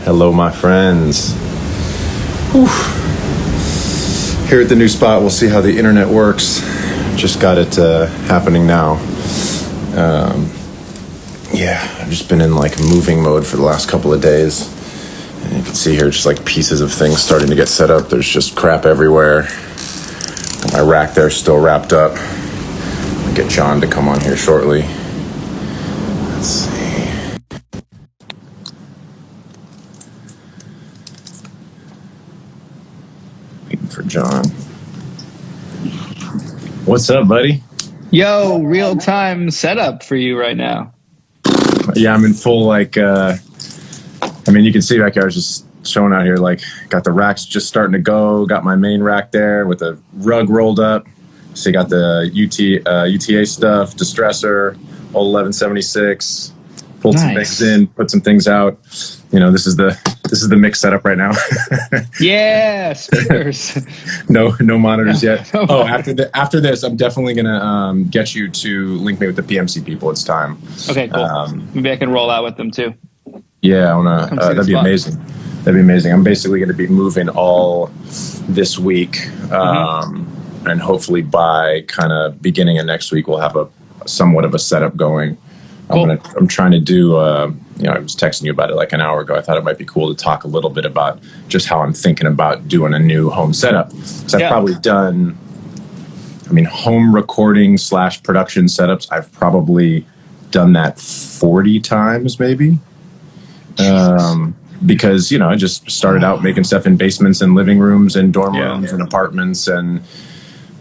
Hello, my friends. Whew. Here at the new spot, we'll see how the internet works. Just got it happening now. I've just been in like moving mode for the last couple of days. And you can see here just like pieces of things starting to get set up. There's just crap everywhere. Got my rack there still wrapped up. I'll get Jon to come on here shortly. Let's see. Waiting for Jon. What's up, buddy? Yo, real-time setup for you right now. Yeah, I'm in full, you can see back here, I was just showing out here, got the racks just starting to go, got my main rack there with the rug rolled up. So you got the UTA stuff, distressor, old 1176, pulled some things in, put some things out. You know, this is the mix setup right now. Yeah, speakers. No monitors yet. Oh, after this, I'm definitely gonna get you to link me with the PMC people. It's time. Okay, cool. Maybe I can roll out with them too. Yeah, I wanna. That'd be amazing. That'd be amazing. I'm basically going to be moving all this week, and hopefully by kind of beginning of next week, we'll have a somewhat of a setup going. Cool. I'm trying to do. I was texting you about it like an hour ago. I thought it might be cool to talk a little bit about just how I'm thinking about doing a new home setup. Because I've probably done, home recording / production setups. I've probably done that 40 times maybe. Because, I just started out making stuff in basements and living rooms and dorm rooms and apartments and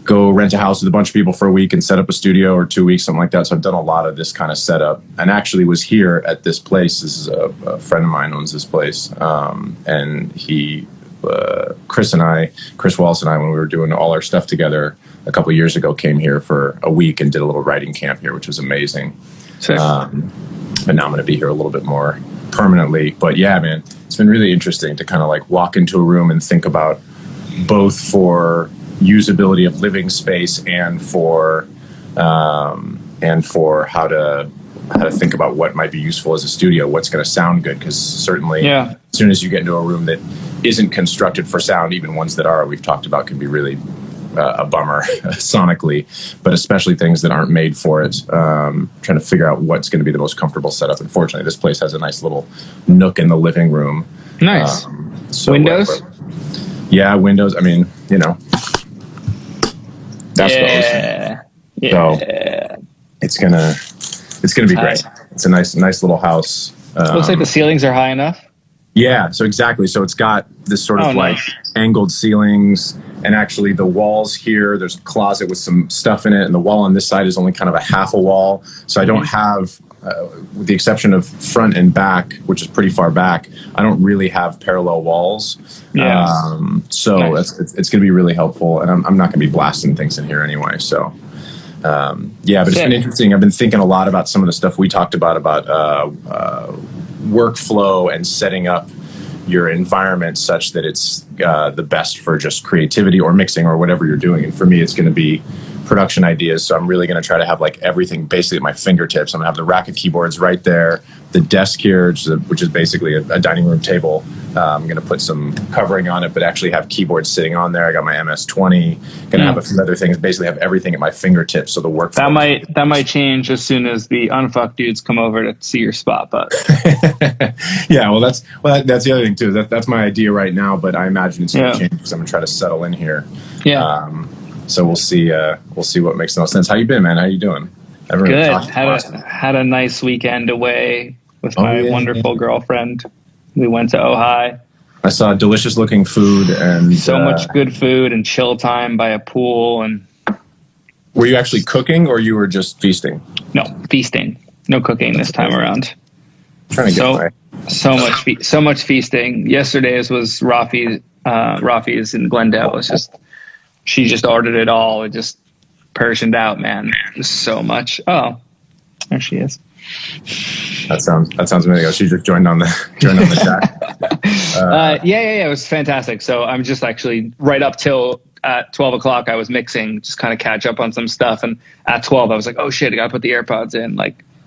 go rent a house with a bunch of people for a week and set up a studio or 2 weeks, something like that. So I've done a lot of this kind of setup and actually was here at this place. This is a friend of mine owns this place. And he, Chris Wallace and I, when we were doing all our stuff together a couple of years ago, came here for a week and did a little writing camp here, which was amazing. But now I'm going to be here a little bit more permanently. But yeah, man, it's been really interesting to kind of walk into a room and think about both for usability of living space and for how to think about what might be useful as a studio, what's going to sound good, because certainly as soon as you get into a room that isn't constructed for sound, even ones that are, we've talked about, can be really a bummer sonically, but especially things that aren't made for it. Trying to figure out what's going to be the most comfortable setup. Unfortunately, this place has a nice little nook in the living room. Nice. Windows? Yeah, windows. That's yeah. So it's gonna be great. It's a nice little house. Looks like the ceilings are high enough. Yeah, so exactly. So it's got this sort of angled ceilings, and actually the walls here, there's a closet with some stuff in it, and the wall on this side is only kind of a half a wall. So I don't have, with the exception of front and back, which is pretty far back, I don't really have parallel walls. Yeah. It's going to be really helpful, and I'm not going to be blasting things in here anyway. So, but it's been interesting. I've been thinking a lot about some of the stuff we talked about workflow and setting up your environment such that it's the best for just creativity or mixing or whatever you're doing. And for me, it's going to be production ideas. So I'm really going to try to have everything basically at my fingertips. I'm going to have the rack of keyboards right there, the desk here, which is basically a dining room table. I'm going to put some covering on it, but actually have keyboards sitting on there. I got my MS-20. Going to have a few other things. Basically, have everything at my fingertips. So the work that might change as soon as the unfuck dudes come over to see your spot. But yeah, that's the other thing too. That's my idea right now. But I imagine it's going to change because I'm going to try to settle in here. Yeah. So we'll see what makes the most sense. How you been, man? How you doing? Good. Had a nice weekend away with my wonderful girlfriend. We went to Ojai. I saw delicious looking food and so much good food and chill time by a pool. And were you actually cooking or you were just feasting? No, feasting. No cooking this time around. Trying to get so much feasting. Yesterday's was Rafi's in Glendale. She just ordered it all. It just Persianed out, man. Just so much. Oh, there she is. That sounds amazing. She just joined on the chat. Yeah. It was fantastic. So I'm just actually right up till at 12 o'clock. I was mixing, just kind of catch up on some stuff. And at 12, I was like, oh shit, I got to put the AirPods in.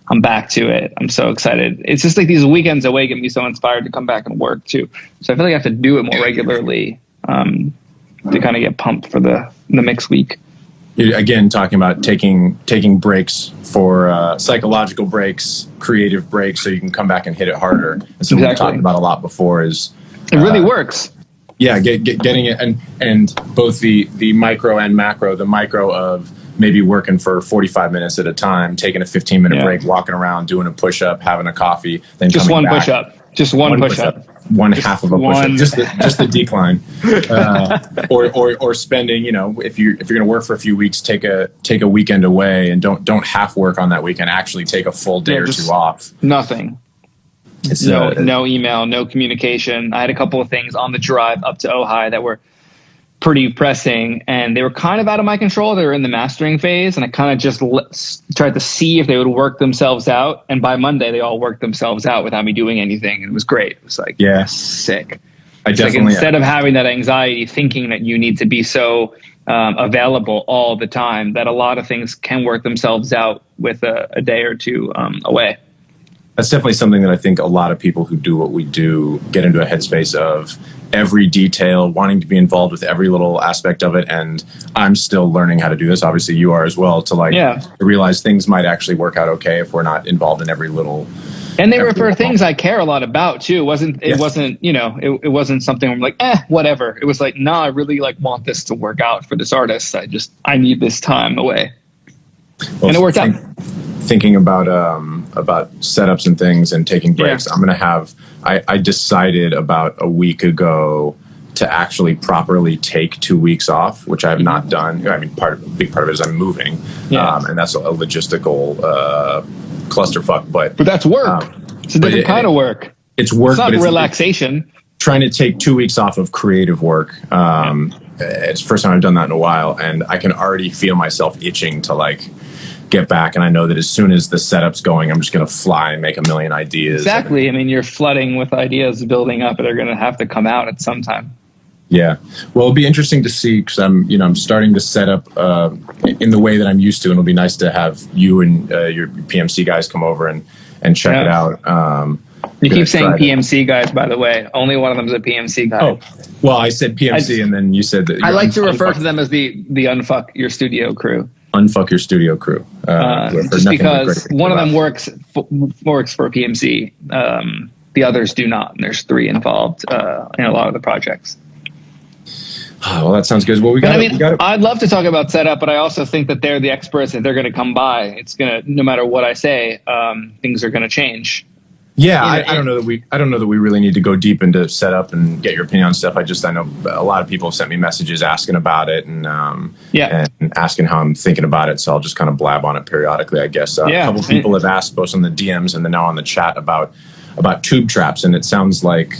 I'm back to it. I'm so excited. It's just like these weekends away get me so inspired to come back and work too. So I feel like I have to do it more regularly to kind of get pumped for the mix week. Again, talking about taking breaks for psychological breaks, creative breaks, so you can come back and hit it harder. And so we've talked about a lot before is it really works. Yeah, getting it and both the micro and macro. The micro of maybe working for 45 minutes at a time, taking a 15-minute break, walking around, doing a push-up, having a coffee, then just coming one back. push-up. Just one push-up. One half of a push-up. Just the decline. Or spending, if you're going to work for a few weeks, take a weekend away and don't half work on that weekend. Actually take a full day or two off. Nothing. It's no email, no communication. I had a couple of things on the drive up to Ojai that were pretty pressing, and they were kind of out of my control. They were in the mastering phase, and I kind of just tried to see if they would work themselves out. And by Monday, they all worked themselves out without me doing anything. And it was great. It was like, sick. Instead of having that anxiety, thinking that you need to be so available all the time, that a lot of things can work themselves out with a day or two away. That's definitely something that I think a lot of people who do what we do get into a headspace of every detail, wanting to be involved with every little aspect of it. And I'm still learning how to do this. Obviously you are as well, to realize things might actually work out okay if we're not involved in every little. And they were for things I care a lot about too. It wasn't something I'm like, whatever. It was like, I really want this to work out for this artist. I need this time away. Well, and it worked out. Thinking about setups and things and taking breaks, I'm going to have. I decided about a week ago to actually properly take 2 weeks off, which I have not done. I mean, a big part of it is I'm moving, and that's a logistical clusterfuck. But that's work. It's a different kind of work. It's work. It's not relaxation. Trying to take 2 weeks off of creative work. It's the first time I've done that in a while, and I can already feel myself itching to get back. And I know that as soon as the setup's going, I'm just going to fly and make a million ideas. Exactly. I mean, you're flooding with ideas building up, and they're going to have to come out at some time. Yeah. Well, it'll be interesting to see, because I'm starting to set up in the way that I'm used to, and it'll be nice to have you and your PMC guys come over and check it out. You keep saying PMC guys, by the way. Only one of them is a PMC guy. Oh, well, I said PMC, and then you said that. I like to refer to them as the Unfuck Your Studio crew. Unfuck Your Studio crew. Just because one of them works for PMC. The others do not. And there's 3 involved in a lot of the projects. Well, that sounds good. Well, I'd love to talk about setup, but I also think that they're the experts. If they're going to come by, it's going to, no matter what I say, things are going to change. Yeah, I don't know that we really need to go deep into setup and get your opinion on stuff. I know a lot of people have sent me messages asking about it and asking how I'm thinking about it. So I'll just kind of blab on it periodically, I guess. A couple people have asked both on the DMs and then now on the chat about tube traps, and it sounds like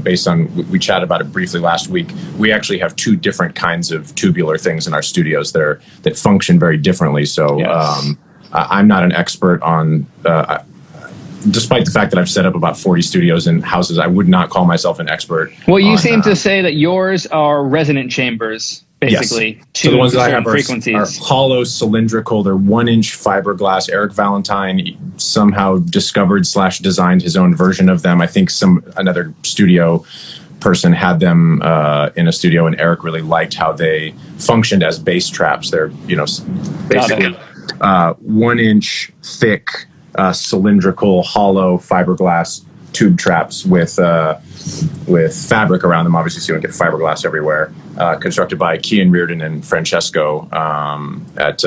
based on we chatted about it briefly last week. We actually have 2 different kinds of tubular things in our studios that function very differently. So I'm not an expert on. Despite the fact that I've set up about 40 studios and houses, I would not call myself an expert. Well, you seem to say that yours are resonant chambers, basically. Yes. So the ones that I have are hollow, cylindrical. They're 1-inch fiberglass. Eric Valentine somehow discovered/designed his own version of them. I think another studio person had them in a studio, and Eric really liked how they functioned as bass traps. They're basically 1-inch thick. Cylindrical, hollow fiberglass tube traps with fabric around them, obviously, so you don't get fiberglass everywhere. Constructed by Kian Reardon and Francesco at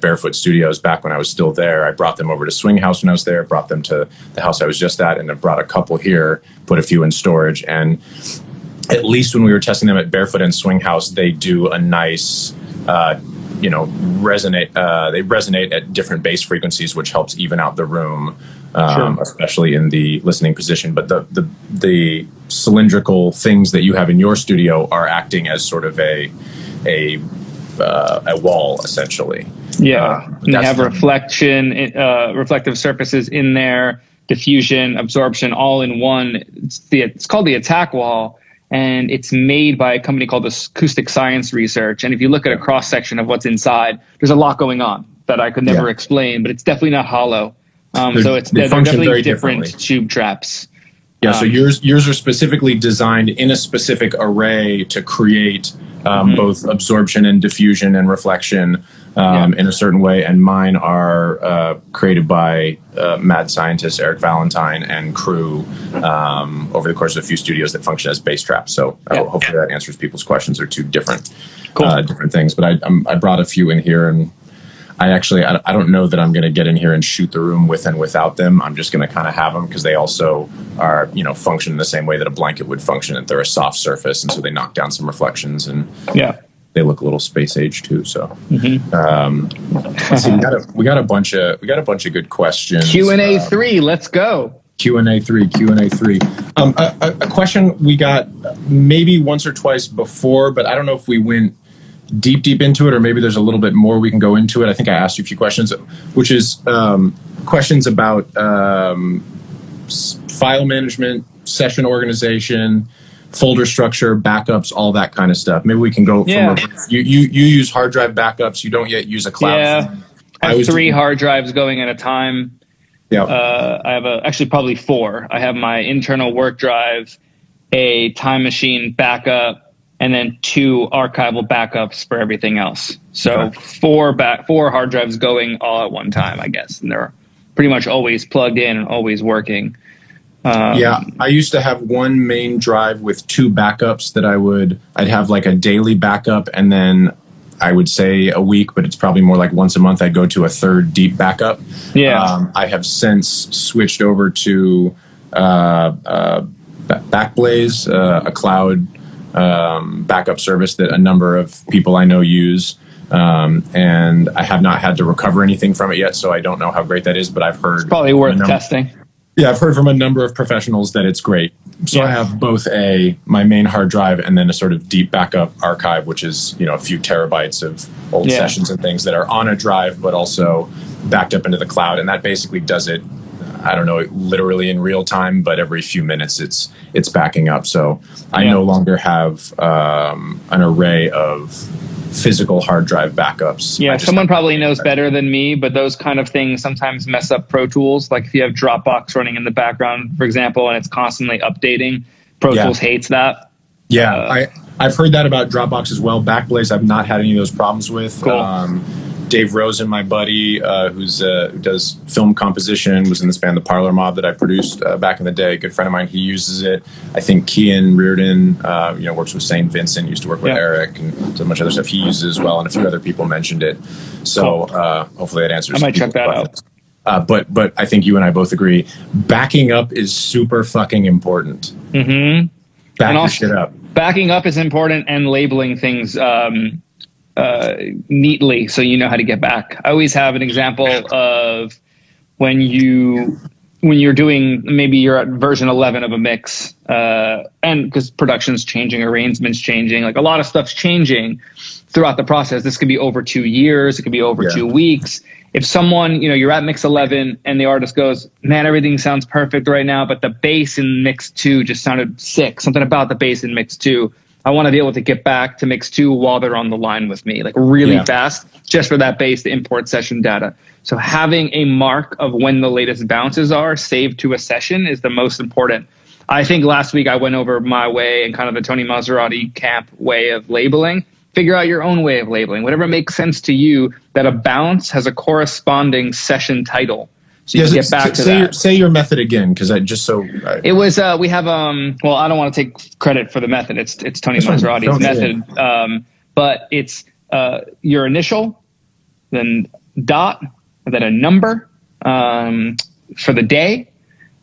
Barefoot Studios back when I was still there. I brought them over to Swing House when I was there, brought them to the house I was just at, and I brought a couple here, put a few in storage. And at least when we were testing them at Barefoot and Swing House, they do a nice resonate. They resonate at different bass frequencies, which helps even out the room, especially in the listening position. But the cylindrical things that you have in your studio are acting as sort of a wall, essentially. Yeah, and you have reflective surfaces in there, diffusion, absorption, all in one. It's called the Attack Wall. And it's made by a company called Acoustic Science Research. And if you look at a cross section of what's inside, there's a lot going on that I could never explain, but it's definitely not hollow. So they're function definitely very different differently. tube traps. Yeah, so yours are specifically designed in a specific array to create both absorption and diffusion and reflection in a certain way, and mine are created by mad scientist Eric Valentine and crew over the course of a few studios that function as bass traps. So hopefully that answers people's questions. They're two different different things, but I brought a few in here, and I don't know that I'm going to get in here and shoot the room with and without them. I'm just going to kind of have them because they also are, function in the same way that a blanket would function. That they're a soft surface, and so they knock down some reflections, and they look a little space age too. So let's see, we got a bunch of good questions. Q&A 3, let's go. Q&A 3. A question we got maybe once or twice before, but I don't know if we went deep into it, or maybe there's a little bit more we can go into it. I think I asked you a few questions, which is questions about file management, session organization, folder structure, backups, all that kind of stuff. Maybe we can go from you use hard drive backups. You don't yet use a cloud. Yeah, I have 3 hard drives going at a time. Yeah, I have actually probably 4. I have my internal work drive, a Time Machine backup, and then 2 archival backups for everything else. So 4 hard drives going all at one time, I guess. And they're pretty much always plugged in and always working. I used to have one main drive with 2 backups that I'd have like a daily backup, and then I would say a week, but it's probably more like once a month I'd go to a 3rd deep backup. Yeah. I have since switched over to Backblaze, a cloud backup service that a number of people I know use, and I have not had to recover anything from it yet, so I don't know how great that is, but I've heard... It's probably worth testing. Yeah, I've heard from a number of professionals that it's great. So I have both my main hard drive and then a sort of deep backup archive, which is, a few terabytes of old sessions and things that are on a drive, but also backed up into the cloud. And that basically does it, I don't know, literally in real time, but every few minutes it's backing up. So I no longer have an array of physical hard drive backups. Yeah, someone probably knows better than me, but those kind of things sometimes mess up Pro Tools. Like if you have Dropbox running in the background, for example, and it's constantly updating, Pro Tools hates that. Yeah, I've heard that about Dropbox as well. Backblaze, I've not had any of those problems with. Cool. Dave Rosen, my buddy, who does film composition, was in this band, The Parlor Mob, that I produced back in the day. A good friend of mine, he uses it. I think Kian Reardon, works with St. Vincent, used to work with Eric, and so much other stuff he uses as well, and a few other people mentioned it. So hopefully that answers. I might check that out. But I think you and I both agree, backing up is super fucking important. Mm-hmm. Back your shit up. Backing up is important, and labeling things neatly so you know how to get back. I always have an example of when you're doing, maybe you're at version 11 of a mix, and because production's changing, arrangements changing, like a lot of stuff's changing throughout the process. This could be over 2 years, it could be over 2 weeks. If someone, you're at mix 11 and the artist goes, man, everything sounds perfect right now, but the bass in mix 2 just sounded sick, something about the bass in mix 2, I want to be able to get back to mix 2 while they're on the line with me, like really fast, just for that bass to import session data. So having a mark of when the latest bounces are saved to a session is the most important. I think last week I went over my way and kind of the Tony Maserati camp way of labeling. Figure out your own way of labeling, whatever makes sense to you, that a bounce has a corresponding session title. So you can get back to that. Say your method again, because it was we have well, I don't want to take credit for the method. It's Tony Maserati's method, but it's your initial, then dot, then a number for the day,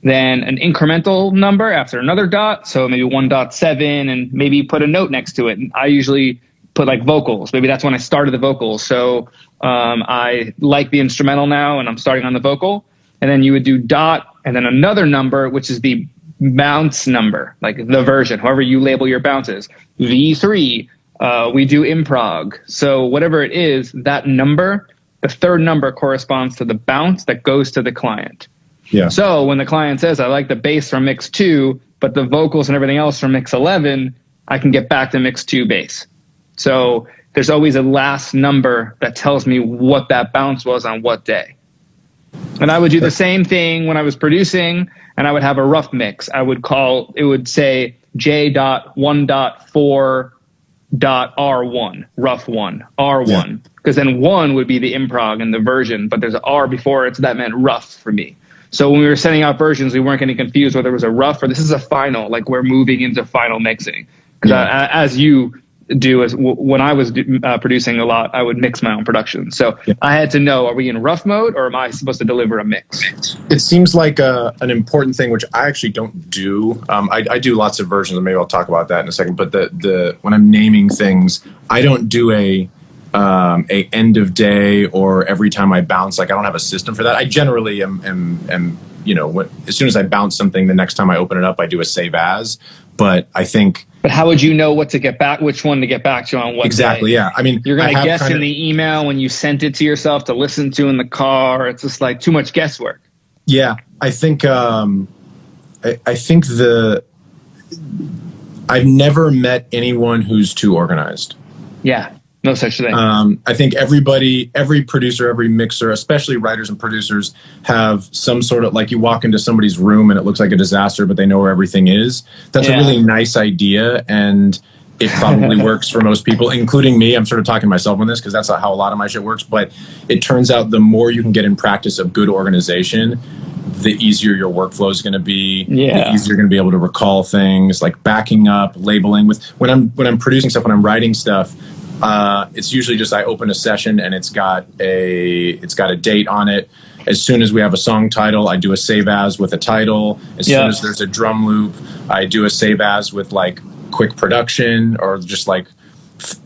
then an incremental number after another dot. So maybe 1.7, and maybe put a note next to it. And I usually put like vocals. Maybe that's when I started the vocals. So I like the instrumental now, and I'm starting on the vocal. And then you would do dot and then another number, which is the bounce number, like the version, however you label your bounces. V3, we do improg. So whatever it is, that number, the third number corresponds to the bounce that goes to the client. Yeah. So when the client says, I like the bass from mix 2, but the vocals and everything else from mix 11, I can get back to mix 2 bass. So there's always a last number that tells me what that bounce was on what day. And I would do the same thing when I was producing, and I would have a rough mix. It would say J.1.4.R1, rough one, R1. Because then 1 would be the improv and the version, but there's an R before it, so that meant rough for me. So when we were sending out versions, we weren't getting confused whether it was a rough or this is a final, like we're moving into final mixing. Because as you do, when I was producing a lot, I would mix my own production. So I had to know, are we in rough mode or am I supposed to deliver a mix? It seems like an important thing, which I actually don't do. I do lots of versions, and maybe I'll talk about that in a second. But when I'm naming things, I don't do a end of day or every time I bounce. Like I don't have a system for that. I generally am as soon as I bounce something, the next time I open it up, I do a save as. But I think. But how would you know what to get back? Which one to get back to on what? Exactly. Day? Yeah. I mean, you're going to guess in the email when you sent it to yourself to listen to in the car. It's just like too much guesswork. Yeah, I think. I think I've never met anyone who's too organized. Yeah. No such thing. I think every producer, every mixer, especially writers and producers, have some sort of, like, you walk into somebody's room and it looks like a disaster, but they know where everything is. That's a really nice idea, and it probably works for most people, including me. I'm sort of talking to myself on this because that's how a lot of my shit works. But it turns out the more you can get in practice of good organization, the easier your workflow is going to be. The easier you're going to be able to recall things, like backing up, labeling. When I'm producing stuff, when I'm writing stuff. It's usually just I open a session and it's got a date on it. As soon as we have a song title, I do a save as with a title. As soon as there's a drum loop, I do a save as with like quick production or just like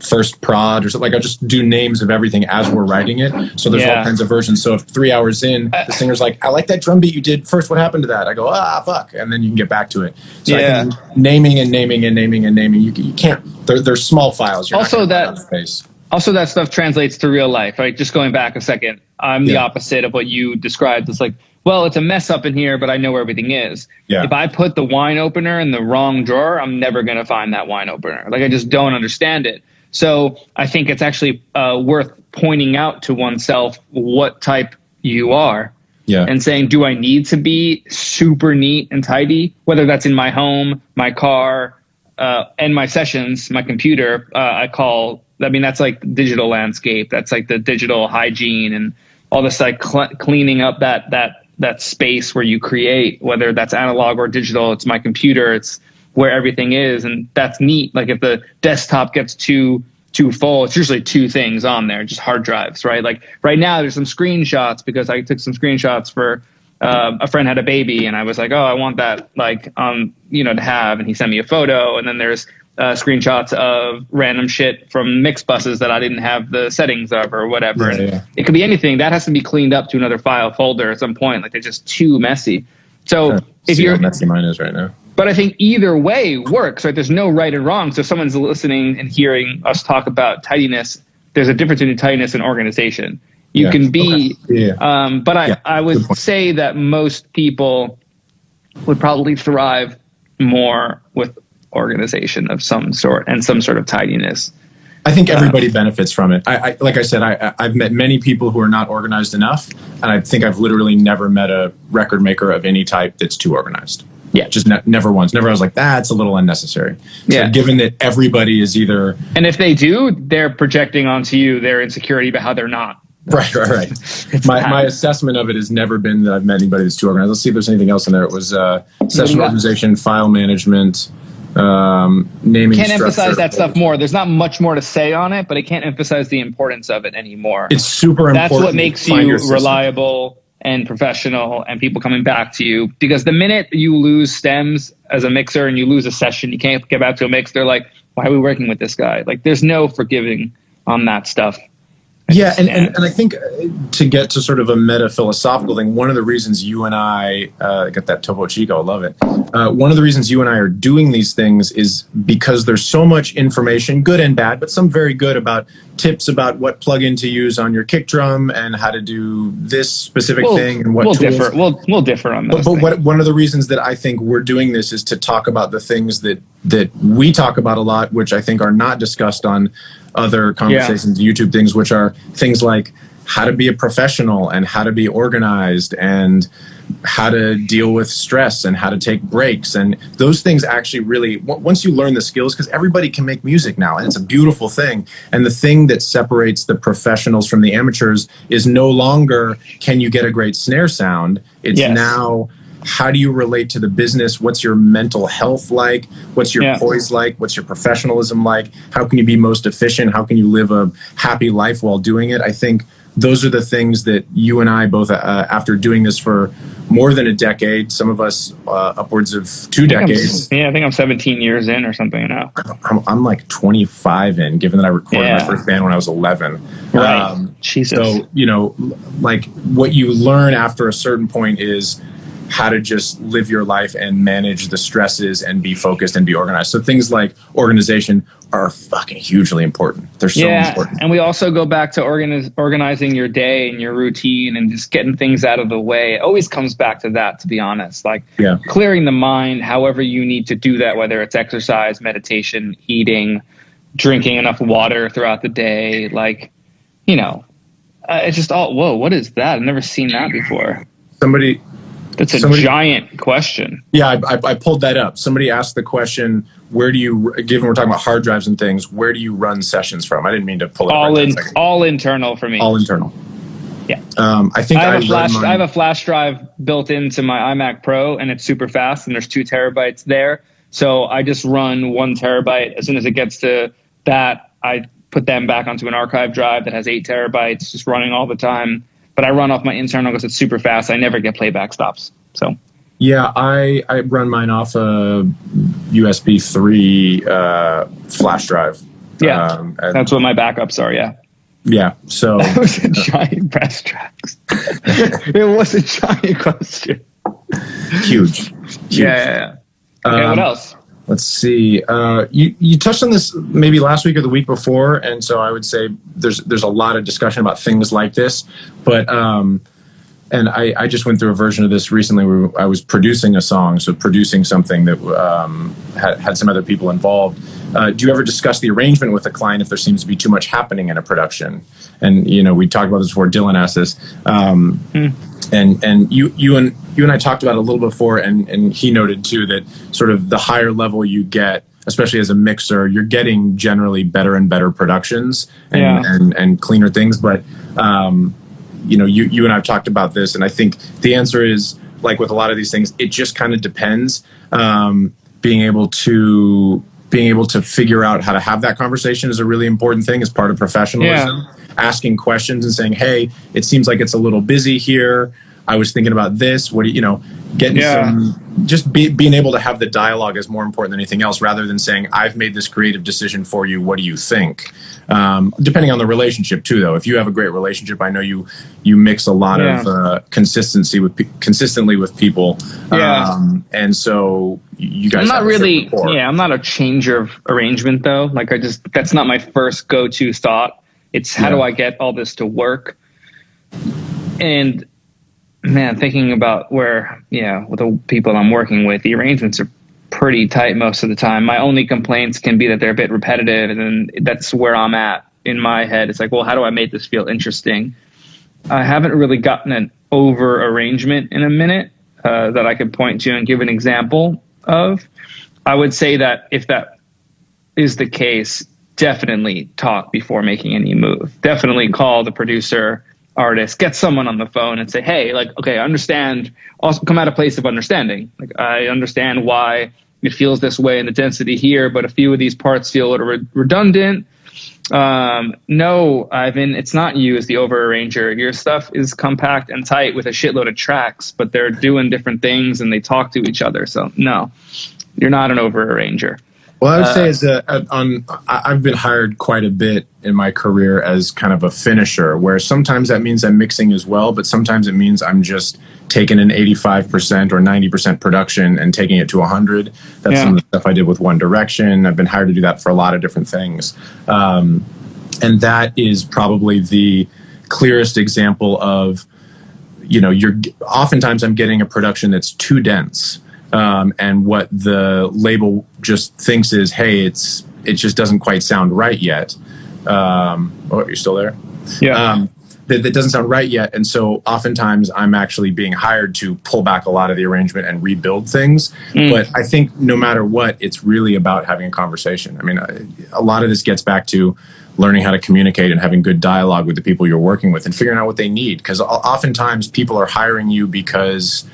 first prod or something. Like I just do names of everything as we're writing it. So there's all kinds of versions. So if 3 hours in, the singer's like, I like that drum beat you did first. What happened to that? I go, fuck. And then you can get back to it. So I think naming and naming and naming and naming, you can't, they're small files. You're also that stuff translates to real life, right? Just going back a second, I'm the opposite of what you described. It's like, well, it's a mess up in here, but I know where everything is. Yeah. If I put the wine opener in the wrong drawer, I'm never going to find that wine opener. Like, I just don't understand it. So I think it's actually worth pointing out to oneself what type you are and saying, do I need to be super neat and tidy? Whether that's in my home, my car, and my sessions, my computer, that's like digital landscape. That's like the digital hygiene and all this, like cleaning up that space where you create, whether that's analog or digital. It's my computer. It's where everything is. And that's neat. Like if the desktop gets too full, it's usually 2 things on there, just hard drives, right? Like right now there's some screenshots because I took some screenshots for a friend had a baby and I was like, I want that to have, and he sent me a photo. And then there's screenshots of random shit from mix buses that I didn't have the settings of or whatever. It could be anything that has to be cleaned up to another file folder at some point. Like they're just too messy. So if you're how messy mine is right now. But I think either way works, right? There's no right and wrong. So if someone's listening and hearing us talk about tidiness, there's a difference between tidiness and organization. You can be, but I would say that most people would probably thrive more with organization of some sort and some sort of tidiness. I think everybody benefits from it. Like I said, I've met many people who are not organized enough, and I think I've literally never met a record maker of any type that's too organized. Yeah, just never once. Never. I was like, that's a little unnecessary. So given that everybody is either, and if they do, they're projecting onto you their insecurity about how they're not. Right. My assessment of it has never been that I've met anybody that's too organized. Let's see if there's anything else in there. It was session organization, file management, naming. Can't emphasize that stuff more. There's not much more to say on it, but I can't emphasize the importance of it anymore. It's super important. That's what makes you reliable and professional and people coming back to you. Because the minute you lose stems as a mixer and you lose a session, you can't get back to a mix. They're like, why are we working with this guy? Like, there's no forgiving on that stuff. Yeah, and I think to get to sort of a meta-philosophical thing, one of the reasons you and I got that Topo Chico, I love it. One of the reasons you and I are doing these things is because there's so much information, good and bad, but some very good, about tips about what plugin to use on your kick drum and how to do this specific thing and what tools. We'll differ on those. But one of the reasons that I think we're doing this is to talk about the things that we talk about a lot, which I think are not discussed on other conversations, YouTube things, which are things like how to be a professional and how to be organized and how to deal with stress and how to take breaks. And those things actually really, once you learn the skills, because everybody can make music now and it's a beautiful thing. And the thing that separates the professionals from the amateurs is no longer, can you get a great snare sound? It's now, how do you relate to the business? What's your mental health like? What's your poise like? What's your professionalism like? How can you be most efficient? How can you live a happy life while doing it? I think those are the things that you and I both, after doing this for more than a decade, some of us upwards of 2 decades. I think I'm 17 years in or something now. I'm like 25 in, given that I recorded my first band when I was 11. Right. Jesus. So, you know, like what you learn after a certain point is how to just live your life and manage the stresses and be focused and be organized. So things like organization are fucking hugely important. They're so important. And we also go back to organizing your day and your routine and just getting things out of the way. It always comes back to that, to be honest. Like clearing the mind, however you need to do that, whether it's exercise, meditation, eating, drinking enough water throughout the day. Like, you know, it's just all, whoa, what is that? I've never seen that before. That's a giant question. Yeah, I pulled that up. Somebody asked the question, where do you, given we're talking about hard drives and things, where do you run sessions from? I didn't mean to pull it up. All internal for me. All internal. Yeah. I think I have a flash drive built into my iMac Pro, and it's super fast, and there's 2 terabytes there. So I just run 1 terabyte. As soon as it gets to that, I put them back onto an archive drive that has 8 terabytes, just running all the time. But I run off my internal because it's super fast. I never get playback stops. So, yeah, I run mine off a USB 3 flash drive. Yeah, that's what my backups are. Yeah. Yeah. So that was a giant press tracks. It was a giant question. Huge. Yeah. Okay. What else? Let's see. You touched on this maybe last week or the week before, and so I would say there's a lot of discussion about things like this. But and I just went through a version of this recently where I was producing a song, so producing something that had some other people involved. Do you ever discuss the arrangement with a client if there seems to be too much happening in a production? And you know, we talked about this before. Dylan asked this. And you and I talked about it a little before, and he noted too that sort of the higher level you get, especially as a mixer, you're getting generally better and better productions and cleaner things. But you know, you and I have talked about this, and I think the answer is, like with a lot of these things, it just kind of depends. Being able to figure out how to have that conversation is a really important thing as part of professionalism. Asking questions and saying, hey, it seems like it's a little busy here. I was thinking about this. What do you know, getting being able to have the dialogue is more important than anything else, rather than saying, I've made this creative decision for you. What do you think? Depending on the relationship too, though. If you have a great relationship, I know you mix a lot of consistently with people. And so you guys. I'm not a changer of arrangement though. Like that's not my first go-to thought. It's how do I get all this to work? And man, thinking about where, with the people I'm working with, the arrangements are pretty tight most of the time. My only complaints can be that they're a bit repetitive, and then that's where I'm at in my head. It's like, well, how do I make this feel interesting? I haven't really gotten an over arrangement in a minute that I could point to and give an example of. I would say that if that is the case, definitely talk before making any move. Definitely call the producer, artist, get someone on the phone and say, hey, like, okay, I understand. Also come at a place of understanding. Like, I understand why it feels this way in the density here, but a few of these parts feel a little redundant. No, Ivan, it's not you as the over arranger. Your stuff is compact and tight with a shitload of tracks, but they're doing different things and they talk to each other. So no, you're not an over arranger. Well, I would say is that I've been hired quite a bit in my career as kind of a finisher, where sometimes that means I'm mixing as well, but sometimes it means I'm just taking an 85% or 90% production and taking it to 100. That's some of the stuff I did with One Direction. I've been hired to do that for a lot of different things. And that is probably the clearest example of, oftentimes I'm getting a production that's too dense. And what the label just thinks is, hey, it just doesn't quite sound right yet. You're still there? Yeah. that doesn't sound right yet. And so oftentimes I'm actually being hired to pull back a lot of the arrangement and rebuild things. But I think no matter what, it's really about having a conversation. I mean, a lot of this gets back to learning how to communicate and having good dialogue with the people you're working with and figuring out what they need. Because oftentimes people are hiring you because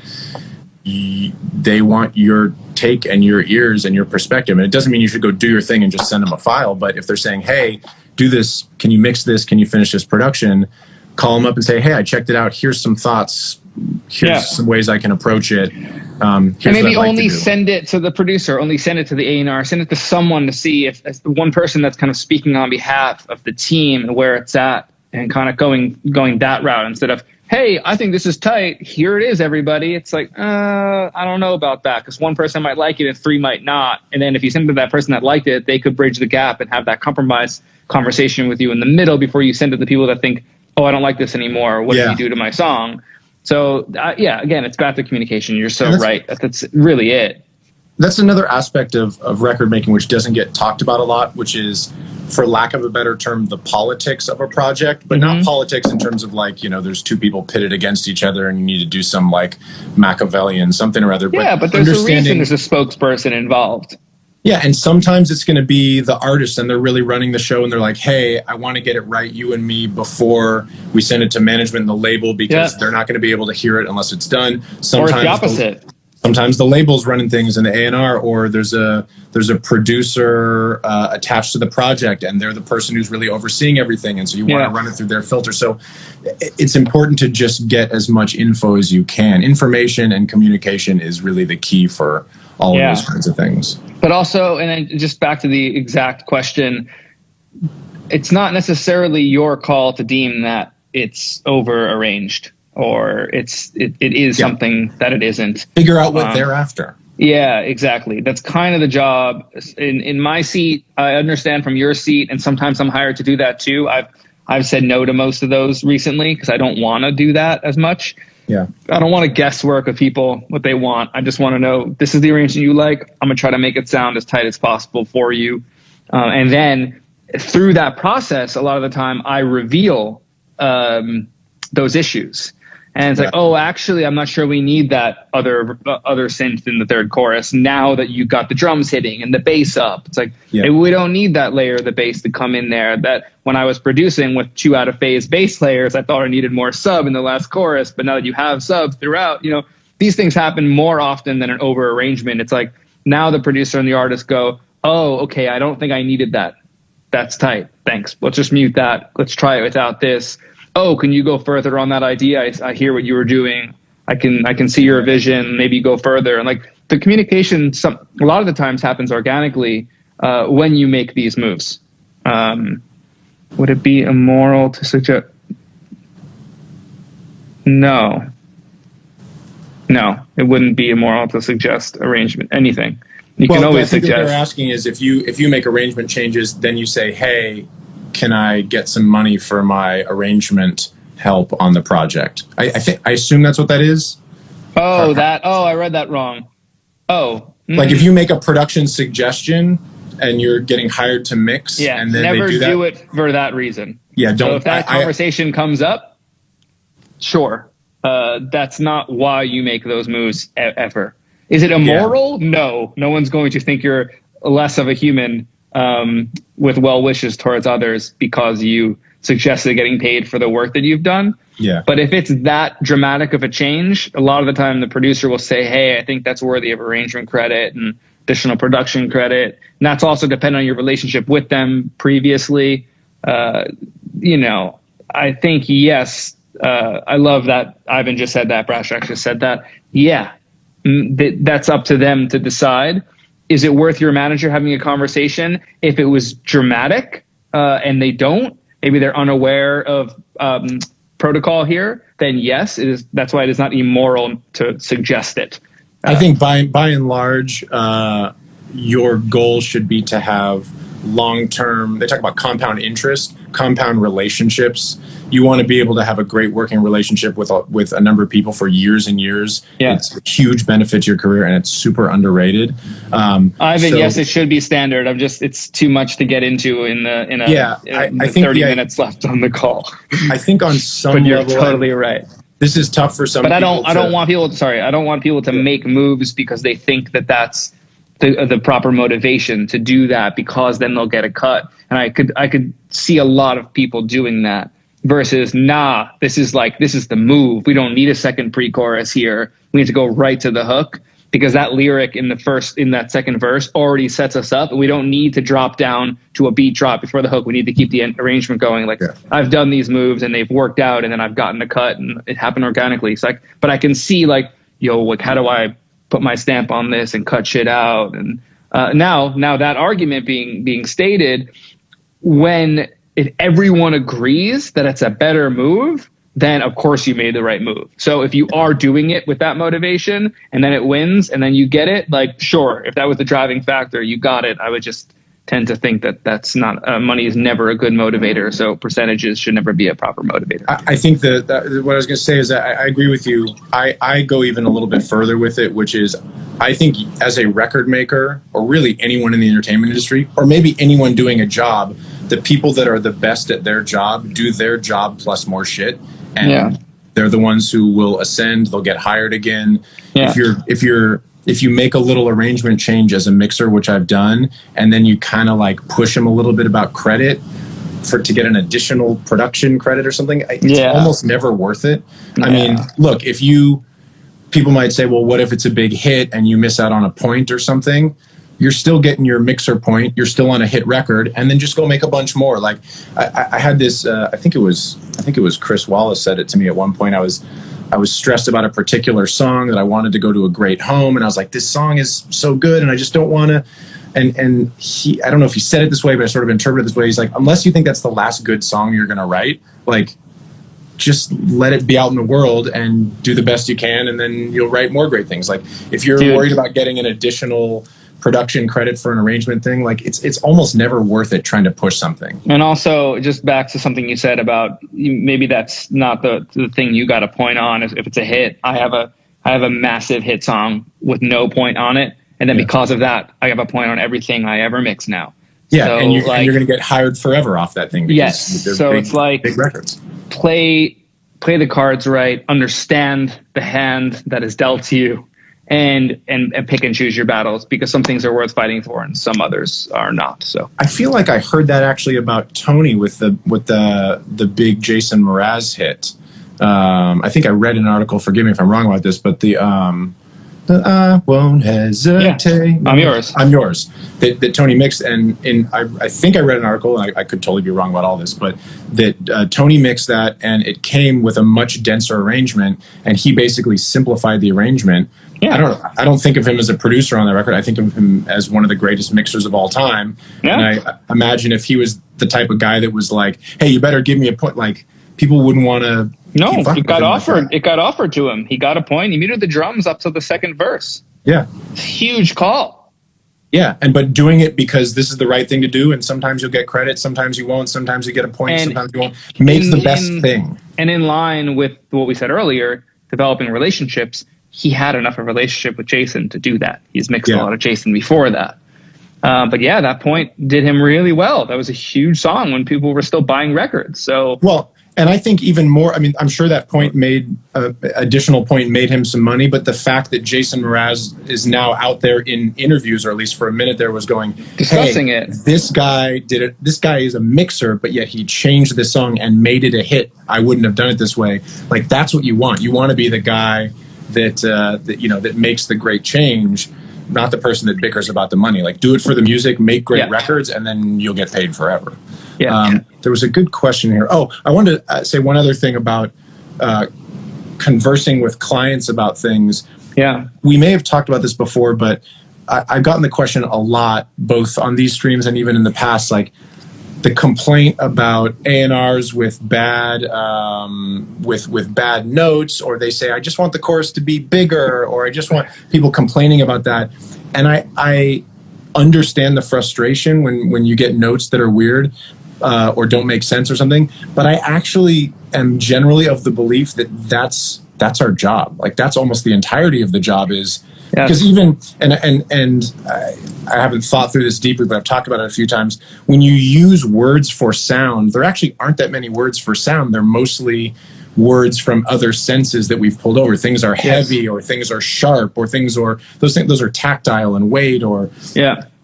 they want your take and your ears and your perspective. And it doesn't mean you should go do your thing and just send them a file. But if they're saying, hey, do this, can you mix this? Can you finish this production? Call them up and say, hey, I checked it out. Here's some thoughts. Here's some ways I can approach it. And maybe only send it to the producer, only send it to the A&R, send it to someone to see if the one person that's kind of speaking on behalf of the team and where it's at, and kind of going that route instead of, hey, I think this is tight. Here it is, everybody. It's like, I don't know about that, because one person might like it and 3 might not. And then if you send it to that person that liked it, they could bridge the gap and have that compromise conversation with you in the middle before you send it to the people that think, oh, I don't like this anymore. What did you do to my song? So, again, it's back to communication. You're so right. That's really it. That's another aspect of record making which doesn't get talked about a lot, which is, for lack of a better term, the politics of a project, but not politics in terms of like, there's two people pitted against each other and you need to do some like Machiavellian something or other. But there's a reason there's a spokesperson involved. Yeah, and sometimes it's going to be the artist and they're really running the show and they're like, hey, I want to get it right, you and me, before we send it to management and the label, because they're not going to be able to hear it unless it's done. Sometimes or it's the opposite. Sometimes the label's running things in the A&R, or there's a producer attached to the project and they're the person who's really overseeing everything, and so you want to run it through their filter. So it's important to just get as much info as you can. Information and communication is really the key for all of those kinds of things. But also, and then just back to the exact question, it's not necessarily your call to deem that it's over arranged or it is something that it isn't. Figure out what they're after. Yeah, exactly. That's kind of the job. In my seat, I understand from your seat, and sometimes I'm hired to do that too. I've said no to most of those recently because I don't want to do that as much. Yeah, I don't want to guesswork of people what they want. I just want to know, this is the arrangement you like. I'm going to try to make it sound as tight as possible for you. And then through that process, a lot of the time I reveal those issues. And it's like, oh, actually, I'm not sure we need that other synth in the third chorus now that you got the drums hitting and the bass up. It's like, hey, we don't need that layer of the bass to come in there. That when I was producing with 2 out of phase bass layers, I thought I needed more sub in the last chorus. But now that you have subs throughout, these things happen more often than an over arrangement. It's like now the producer and the artist go, oh, okay, I don't think I needed that. That's tight. Thanks. Let's just mute that. Let's try it without this. Oh, can you go further on that idea? I hear what you were doing. I can see your vision. Maybe go further. And like the communication, a lot of the times happens organically when you make these moves. Would it be immoral to suggest? No, it wouldn't be immoral to suggest arrangement. Anything you can always suggest. What they're asking is if you make arrangement changes, then you say, hey, can I get some money for my arrangement help on the project? I assume that's what that is. I read that wrong. Like if you make a production suggestion and you're getting hired to mix, and then never they do it for that reason. Yeah, don't. So if that conversation comes up, sure, that's not why you make those moves ever. Is it immoral? No one's going to think you're less of a human with well wishes towards others because you suggested getting paid for the work that you've done. Yeah. But if it's that dramatic of a change, a lot of the time the producer will say, hey, I think that's worthy of arrangement credit and additional production credit. And that's also dependent on your relationship with them previously. I think, yes, I love that Ivan just said that, Brashak just said that. Yeah, that's up to them to decide. Is it worth your manager having a conversation? If it was dramatic and they don't, maybe they're unaware of protocol here, then yes, it is. That's why it is not immoral to suggest it. I think by and large, your goal should be to have long-term, they talk about compound interest, compound relationships. You want to be able to have a great working relationship with a number of people for years and years. Yeah. It's a huge benefit to your career, and it's super underrated. Ivan, yes, it should be standard. It's too much to get into in the 30 minutes left on the call. I think on some but you're level, totally right. This is tough for some but people. I don't want people to make moves because they think that that's the proper motivation to do that, because then they'll get a cut. And I could see a lot of people doing that versus, this is the move. We don't need a second pre-chorus here. We need to go right to the hook, because that lyric in that second verse already sets us up. We don't need to drop down to a beat drop before the hook. We need to keep the arrangement going. I've done these moves and they've worked out, and then I've gotten a cut and it happened organically. It's but I can see how do I put my stamp on this and cut shit out? And now that argument being stated, if everyone agrees that it's a better move, then of course you made the right move. So if you are doing it with that motivation and then it wins and then you get it, sure, if that was the driving factor, you got it. I would just tend to think that that's not, money is never a good motivator. So percentages should never be a proper motivator. I think that what I was going to say is that I agree with you. I go even a little bit further with it, which is, I think as a record maker, or really anyone in the entertainment industry, or maybe anyone doing a job, the people that are the best at their job do their job plus more shit. And they're the ones who will ascend. They'll get hired again. Yeah. If you make a little arrangement change as a mixer, which I've done, and then you kind of push them a little bit about credit to get an additional production credit or something, it's almost never worth it. Yeah. I mean, look, people might say, well, what if it's a big hit and you miss out on a point or something? You're still getting your mixer point. You're still on a hit record, and then just go make a bunch more. I had this. I think it was Chris Wallace said it to me at one point. I was stressed about a particular song that I wanted to go to a great home, and I was like, this song is so good, and I just don't want to. And he, I don't know if he said it this way, but I sort of interpreted it this way. He's like, unless you think that's the last good song you're going to write, just let it be out in the world and do the best you can, and then you'll write more great things. If you're worried about getting an additional production credit for an arrangement thing, it's almost never worth it trying to push something. And also, just back to something you said about maybe that's not the thing you got a point on. If it's a hit, I have a massive hit song with no point on it, and then because of that, I have a point on everything I ever mix now. Yeah, so, and you're going to get hired forever off that thing. Because so big, it's big records. Play the cards right, understand the hand that is dealt to you, and pick and choose your battles, because some things are worth fighting for and some others are not. So I feel like I heard that actually about Tony with the big Jason Mraz hit. I think I read an article, forgive me if I'm wrong about this, but I won't hesitate. Yeah. I'm yours. That Tony mixed, and I think I read an article, and I could totally be wrong about all this, but that Tony mixed that, and it came with a much denser arrangement, and he basically simplified the arrangement. Yeah. I don't think of him as a producer on that record. I think of him as one of the greatest mixers of all time. Yeah. And I imagine if he was the type of guy that was like, hey, you better give me a point, people wouldn't want to. No, it got offered. It got offered to him. He got a point. He muted the drums up to the second verse. Yeah. Huge call. Yeah, but doing it because this is the right thing to do, and sometimes you'll get credit, sometimes you won't, sometimes you get a point, sometimes you won't. Makes the best thing. And in line with what we said earlier, developing relationships, he had enough of a relationship with Jason to do that. He's mixed a lot of Jason before that. But that point did him really well. That was a huge song when people were still buying records. So and I think even more, I'm sure that point additional point made him some money, but the fact that Jason Mraz is now out there in interviews, or at least for a minute there, was discussing it. This guy did it. This guy is a mixer, but yet he changed the song and made it a hit. I wouldn't have done it this way. That's what you want. You want to be the guy that makes the great change, not the person that bickers about the money. Do it for the music, make great records, and then you'll get paid forever. Yeah. There was a good question here. Oh, I wanted to say one other thing about conversing with clients about things. Yeah. We may have talked about this before, but I've gotten the question a lot, both on these streams and even in the past, the complaint about A&Rs with bad bad notes, or they say, I just want the chorus to be bigger, or I just want people complaining about that. And I understand the frustration when you get notes that are weird. or don't make sense or something. But I actually am generally of the belief that that's our job. Like that's almost the entirety of the job is. Because even and I haven't thought through this deeply, but I've talked about it a few times. When you use words for sound, there actually aren't that many words for sound. They're mostly words from other senses that we've pulled over. Things are heavy, or things are sharp, or things those are tactile and weight, or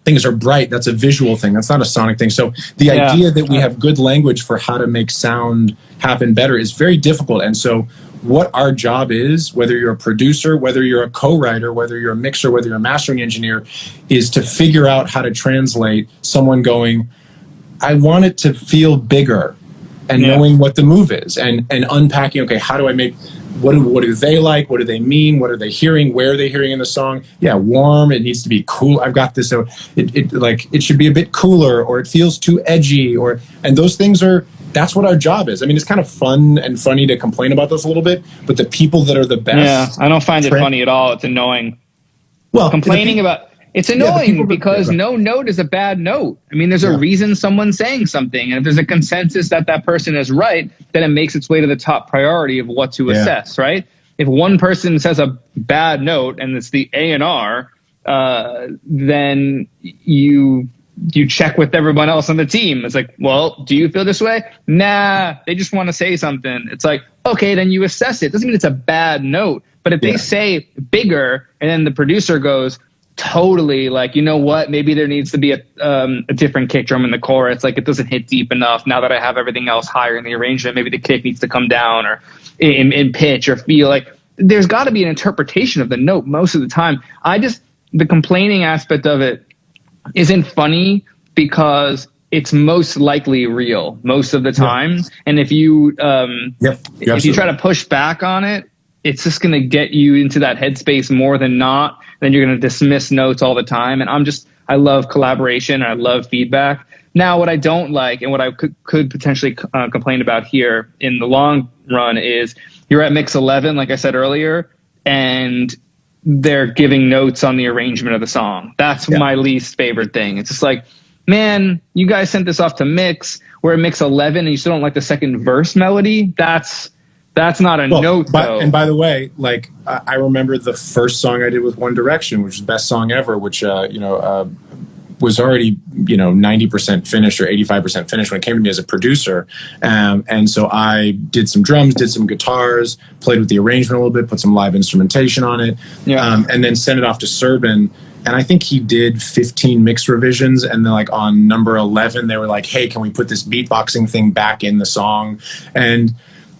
things are bright. That's a visual thing. That's not a sonic thing. So the idea that we have good language for how to make sound happen better is very difficult. And so what our job is, whether you're a producer, whether you're a co-writer, whether you're a mixer, whether you're a mastering engineer, is to figure out how to translate someone going, I want it to feel bigger, and knowing what the move is, and unpacking, okay, how do I make, what do they like? What do they mean? What are they hearing? Where are they hearing in the song? Yeah, warm. It needs to be cool. I've got this. So it should be a bit cooler, or it feels too edgy, and those things that's what our job is. I mean, it's kind of fun and funny to complain about those a little bit, but the people that are the best. Yeah, I don't find it funny at all. It's annoying. Well, complaining about it's annoying because no note is a bad note. I mean, there's a reason someone's saying something, and if there's a consensus that person is right, then it makes its way to the top priority of what to assess, right? If one person says a bad note and it's the A&R, then you check with everyone else on the team. It's like, well, do you feel this way? Nah, they just want to say something. It's like, okay, then you assess it. Doesn't mean it's a bad note, but if they say bigger and then the producer goes totally like, you know what, maybe there needs to be a different kick drum in the chorus. Like it doesn't hit deep enough. Now that I have everything else higher in the arrangement, maybe the kick needs to come down or in pitch or feel like there's got to be an interpretation of the note most of the time. The complaining aspect of it isn't funny because it's most likely real most of the time. And if you if you try to push back on it, it's just going to get you into that headspace more than not. Then you're going to dismiss notes all the time. And I love collaboration. I love feedback. Now, what I don't like and what I could potentially complain about here in the long run is you're at mix 11, like I said earlier, and they're giving notes on the arrangement of the song. That's my least favorite thing. It's just like, man, you guys sent this off to mix. We're at mix 11 and you still don't like the second verse melody. That's not a note, though. And by the way, like I remember the first song I did with One Direction, which is the best song ever, which was already 90% finished or 85% finished when it came to me as a producer, and so I did some drums, did some guitars, played with the arrangement a little bit, put some live instrumentation on it, and then sent it off to Serban. And I think he did 15 mix revisions, and then like on number 11, they were like, "Hey, can we put this beatboxing thing back in the song?" And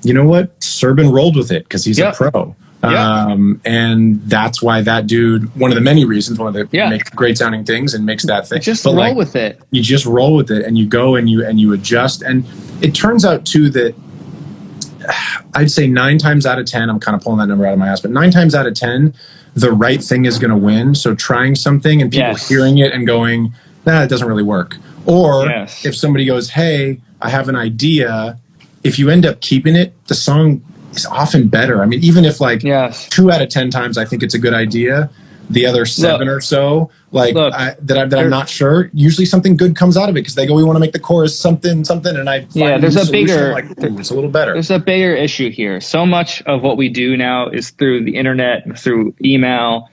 you know what? Serban rolled with it because he's a pro. And that's why that dude, one of the many reasons, one of the makes great sounding things and makes that thing. Just roll with it. You just roll with it and you go and you adjust. And it turns out too that I'd say 9 times out of 10, I'm kind of pulling that number out of my ass, but 9 times out of 10, the right thing is going to win. So trying something and people hearing it and going, nah, it doesn't really work. Or if somebody goes, hey, I have an idea, if you end up keeping it, the song is often better. I mean, even if like 2 out of 10 times I think it's a good idea, the other 7 or so, like I'm not sure, usually something good comes out of it because they go, we want to make the chorus something, and I find there's a bigger, it's a little better. There's a bigger issue here. So much of what we do now is through the internet, through email,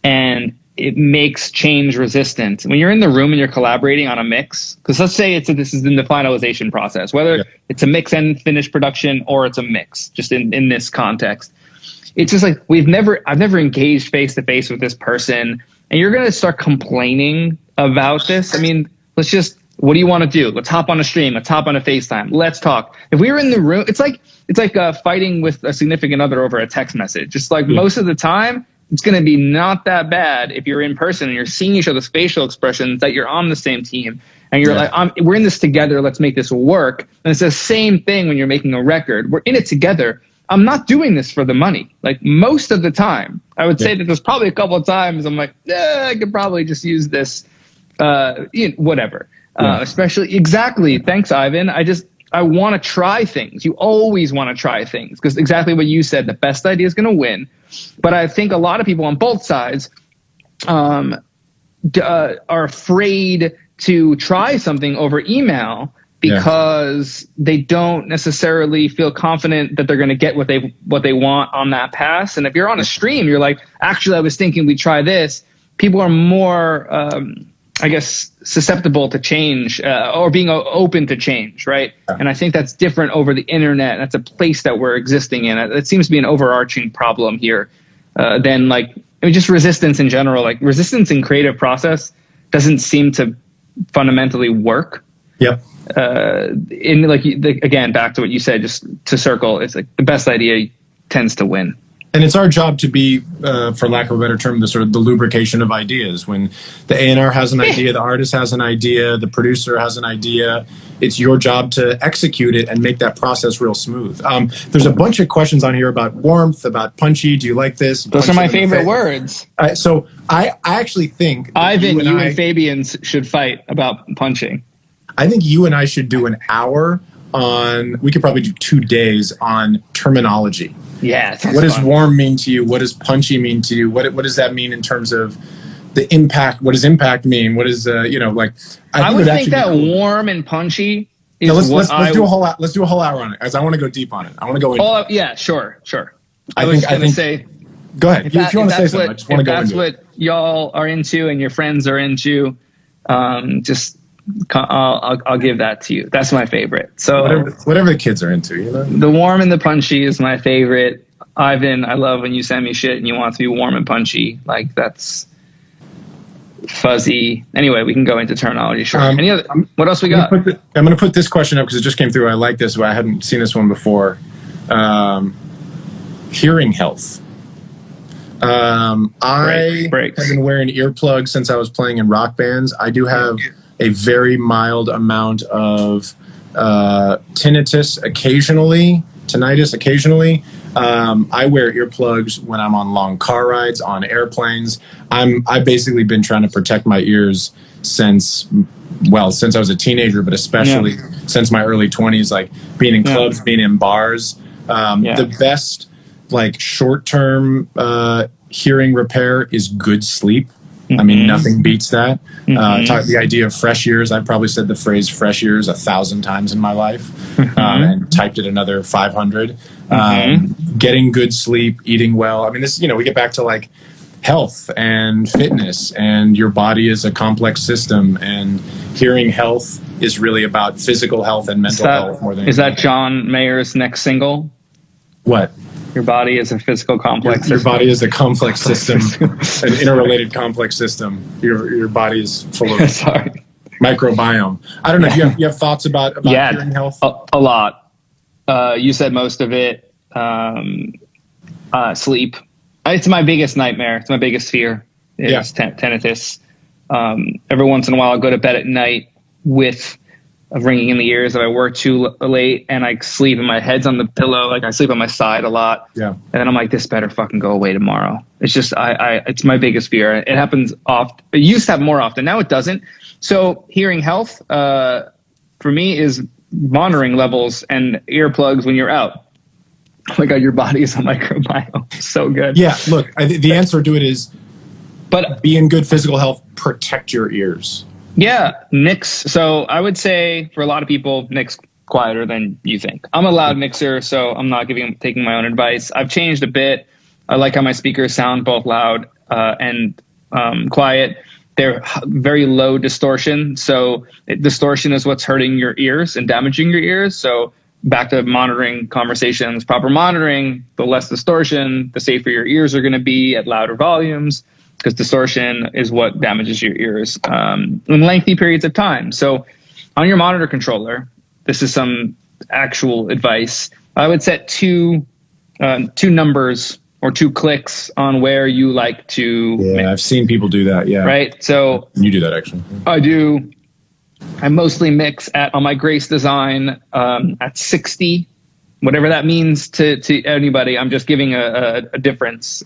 and it makes change resistant. When you're in the room and you're collaborating on a mix, because let's say this is in the finalization process, whether it's a mix and finished production or it's a mix, just in this context, it's just like I've never engaged face to face with this person, and you're going to start complaining about this. I mean, what do you want to do? Let's hop on a stream. Let's hop on a FaceTime. Let's talk. If we were in the room, it's like fighting with a significant other over a text message. Just like most of the time, it's going to be not that bad if you're in person and you're seeing each other's facial expressions, that you're on the same team and you're like, we're in this together. Let's make this work. And it's the same thing when you're making a record. We're in it together. I'm not doing this for the money. Like most of the time, I would say that there's probably a couple of times I'm like, I could probably just use this, whatever. Especially exactly. Thanks, Ivan. I want to try things. You always want to try things because exactly what you said, the best idea is going to win. But I think a lot of people on both sides are afraid to try something over email because they don't necessarily feel confident that they're going to get what they want on that pass. And if you're on a stream, you're like, actually, I was thinking we'd try this. People are more, I guess, susceptible to change or being open to change, right? And I think that's different over the internet. That's a place that we're existing in. It seems to be an overarching problem here than like, I mean, just resistance in general. Like resistance in creative process doesn't seem to fundamentally work. Yep. In like again, back to what you said, just to circle, it's like the best idea tends to win. And it's our job to be, for lack of a better term, the sort of the lubrication of ideas. When the A&R has an idea, the artist has an idea, the producer has an idea, it's your job to execute it and make that process real smooth. There's a bunch of questions on here about warmth, about punchy. Do you like this? Those are my favorite words. So I actually think Ivan, you and Fabian should fight about punching. I think you and I should do an hour on, we could probably do 2 days on terminology. Yeah. What does warm mean to you? What does punchy mean to you? What does that mean in terms of the impact? What does impact mean? What is like? I would think that warm and punchy is let's do a whole hour on it, as I want to go deep on it. I want to go into it. Yeah, sure. I think say. Go ahead. If you want to say something, I just want to go into it. If that's what y'all are into and your friends are into, I'll give that to you. That's my favorite. So whatever the kids are into, you know. The warm and the punchy is my favorite. Ivan, I love when you send me shit and you want it to be warm and punchy. Like that's fuzzy. Anyway, we can go into terminology. Sure. Any other? What else we got? I'm going to put this question up because it just came through. I like this, but I hadn't seen this one before. Hearing health. I have been wearing earplugs since I was playing in rock bands. I do have a very mild amount of tinnitus occasionally. I wear earplugs when I'm on long car rides, on airplanes. I've basically been trying to protect my ears since I was a teenager, but especially since my early 20s, like being in clubs, being in bars. The best like short-term hearing repair is good sleep. I mean, nothing beats that. The idea of fresh ears, I've probably said the phrase fresh ears 1,000 times in my life and typed it another 500. Getting good sleep, eating well. I mean, this, we get back to like health and fitness, and your body is a complex system, and hearing health is really about physical health and mental health more than anything. Is that John Mayer's next single? What? Your body is a physical complex system. Your body is a complex system, an interrelated complex system. Your body is full of microbiome. I don't know. Do you have thoughts about hearing health? A lot. You said most of it. Sleep. It's my biggest nightmare. It's my biggest fear. It's tinnitus. Every once in a while, I'll go to bed at night with ringing in the ears if I work too late and I sleep and my head's on the pillow. Like I sleep on my side a lot. Yeah. And then I'm like, this better fucking go away tomorrow. It's just, it's my biggest fear. It happens often. It used to happen more often. Now it doesn't. So hearing health, for me is monitoring levels and earplugs when you're out. Oh my God, your body is a microbiome. So good. Yeah. Look, the answer to it is, but be in good physical health, protect your ears. Yeah, Nick's. So I would say for a lot of people, Nick's quieter than you think. I'm a loud mixer, so I'm not taking my own advice. I've changed a bit. I like how my speakers sound both loud and quiet. They're very low distortion. So distortion is what's hurting your ears and damaging your ears. So back to monitoring conversations, proper monitoring, the less distortion, the safer your ears are going to be at louder volumes, because distortion is what damages your ears in lengthy periods of time. So on your monitor controller, this is some actual advice. I would set two numbers or 2 clicks on where you like to mix. I've seen people do that, Right? So you do that, actually. I do. I mostly mix on my Grace Design at 60, whatever that means to anybody. I'm just giving a difference.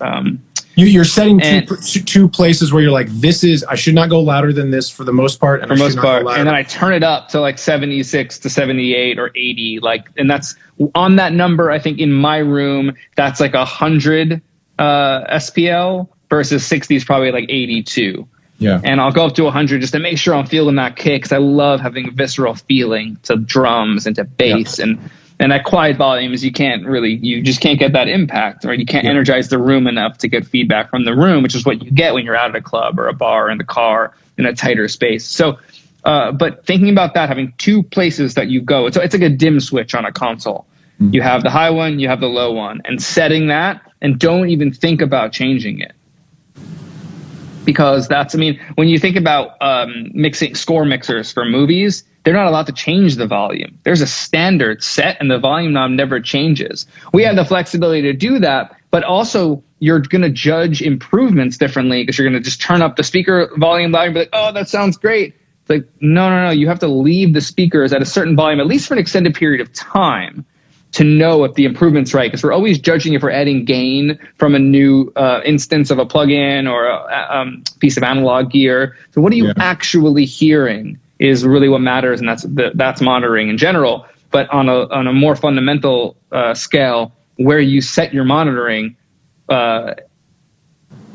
You're setting two places where you're like, I should not go louder than this for the most part. And then I turn it up to like 76 to 78 or 80. And that's on that number. I think in my room, that's like 100 SPL versus 60 is probably like 82. Yeah. And I'll go up to 100 just to make sure I'm feeling that kick, because I love having a visceral feeling to drums and to bass. And at quiet volumes, you just can't get that impact, right? You can't energize the room enough to get feedback from the room, which is what you get when you're out at a club or a bar or in the car in a tighter space. So, but thinking about that, having two places that you go, it's like a dim switch on a console. You have the high one, you have the low one, and setting that, and don't even think about changing it. Because when you think about mixing score mixers for movies, they're not allowed to change the volume. There's a standard set, and the volume knob never changes. We have the flexibility to do that, but also you're going to judge improvements differently, because you're going to just turn up the speaker volume loud and be like, oh, that sounds great. It's like, no. You have to leave the speakers at a certain volume, at least for an extended period of time, to know if the improvement's right. Because we're always judging if we're adding gain from a new instance of a plugin or a piece of analog gear. So what are you actually hearing is really what matters, and that's monitoring in general. But on a more fundamental scale, where you set your monitoring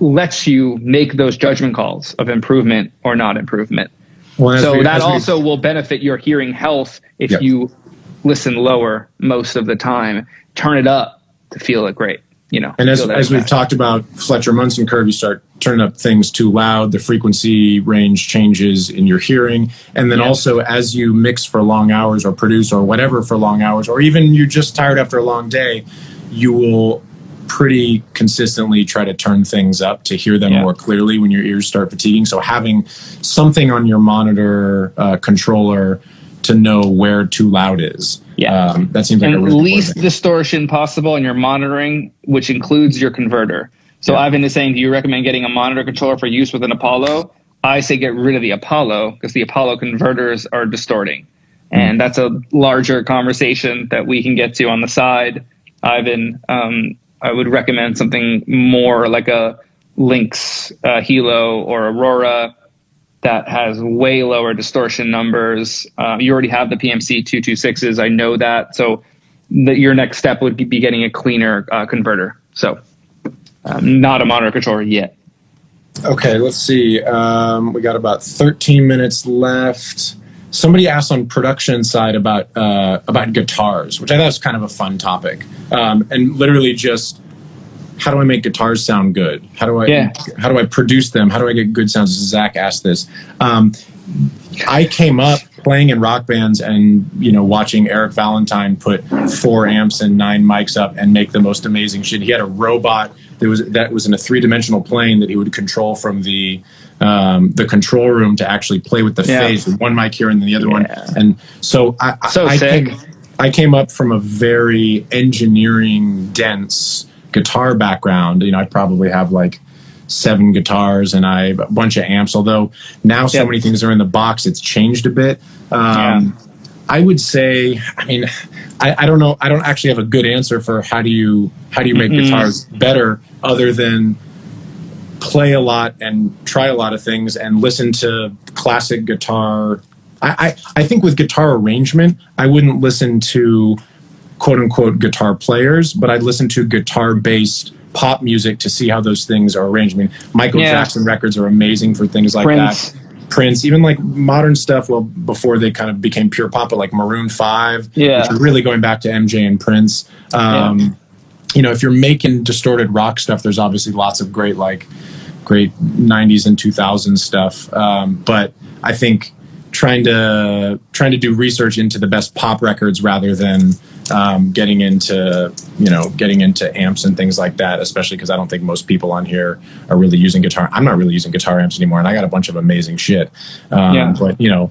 lets you make those judgment calls of improvement or not improvement. Well, so that also will benefit your hearing health if you listen lower most of the time. Turn it up to feel it great. And as we've talked about Fletcher-Munson curve, you start turning up things too loud, the frequency range changes in your hearing. And then also as you mix for long hours or produce or whatever for long hours, or even you're just tired after a long day, you will pretty consistently try to turn things up to hear them more clearly when your ears start fatiguing. So having something on your monitor controller to know where too loud is. That seems like a really least distortion possible in your monitoring, which includes your converter. So Ivan is saying, do you recommend getting a monitor controller for use with an Apollo? I say get rid of the Apollo, because the Apollo converters are distorting. And that's a larger conversation that we can get to on the side. Ivan, I would recommend something more like a Lynx Hilo or Aurora that has way lower distortion numbers. You already have the PMC 226s. I know that. So your next step would be getting a cleaner converter. So not a monitor controller yet. Okay, let's see. We got about 13 minutes left. Somebody asked on production side about guitars, which I thought was kind of a fun topic. And literally just, how do I make guitars sound good? How do I produce them? How do I get good sounds? Zach asked this. I came up playing in rock bands and, watching Eric Valentine put 4 amps and 9 mics up and make the most amazing shit. He had a robot that was in a 3-dimensional plane that he would control from the control room to actually play with the phase, with one mic here and then the other one. And so I came up from a very engineering dense guitar background. I probably have like 7 guitars and I have a bunch of amps, although now so many things are in the box, it's changed a bit. I would say, I don't know. I don't actually have a good answer for how do you make guitars better, other than play a lot and try a lot of things and listen to classic guitar. I think with guitar arrangement, I wouldn't listen to quote unquote guitar players, but I'd listen to guitar based pop music to see how those things are arranged. Michael Jackson records are amazing for things like that. Prince, even like modern stuff, well, before they kind of became pure pop, but like Maroon 5, which are really going back to MJ and Prince. If you're making distorted rock stuff, there's obviously lots of great 90s and 2000s stuff. But I think trying to do research into the best pop records rather than getting into amps and things like that, especially because I don't think most people on here are really using guitar. I'm not really using guitar amps anymore, and I got a bunch of amazing shit. But Nile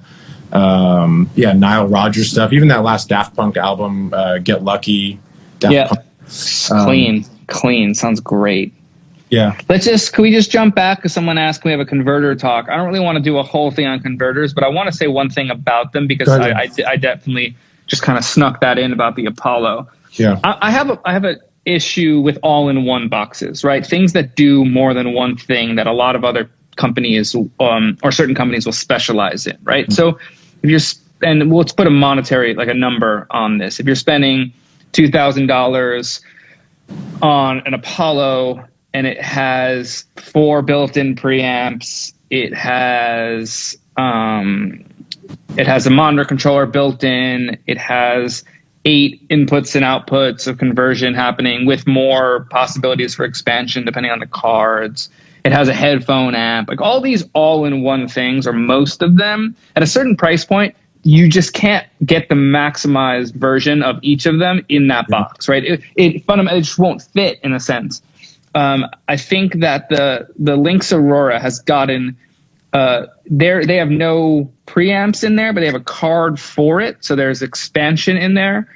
Rodgers stuff, even that last Daft Punk album, Get Lucky. Punk, clean sounds great. Yeah. Can we just jump back? Because someone asked, can we have a converter talk? I don't really want to do a whole thing on converters, but I want to say one thing about them, because I definitely just kind of snuck that in about the Apollo. Yeah. I have an issue with all-in-one boxes, right? Things that do more than one thing that a lot of other companies or certain companies will specialize in, right? Mm-hmm. So and let's put a monetary, like a number on this. If you're spending $2,000 on an Apollo, and it has 4 built-in preamps. It has a monitor controller built in. It has 8 inputs and outputs of conversion happening with more possibilities for expansion depending on the cards. It has a headphone amp. Like all these all-in-one things, or most of them, at a certain price point, you just can't get the maximized version of each of them in that box, right? It fundamentally just won't fit in a sense. I think that the Lynx Aurora has gotten they have no preamps in there, but they have a card for it, so there's expansion in there.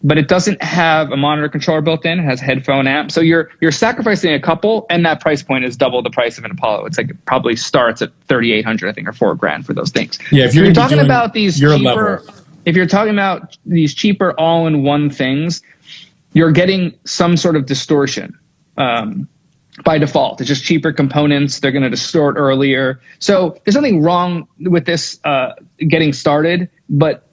But it doesn't have a monitor controller built in. It has headphone amp, so you're sacrificing a couple, and that price point is double the price of an Apollo. It's like it probably starts at $3,800, I think, or $4,000 for those things. Yeah, if you're talking about these cheaper, if you're talking about these cheaper all-in-one things, you're getting some sort of distortion. By default, it's just cheaper components. They're going to distort earlier. So there's nothing wrong with this getting started. But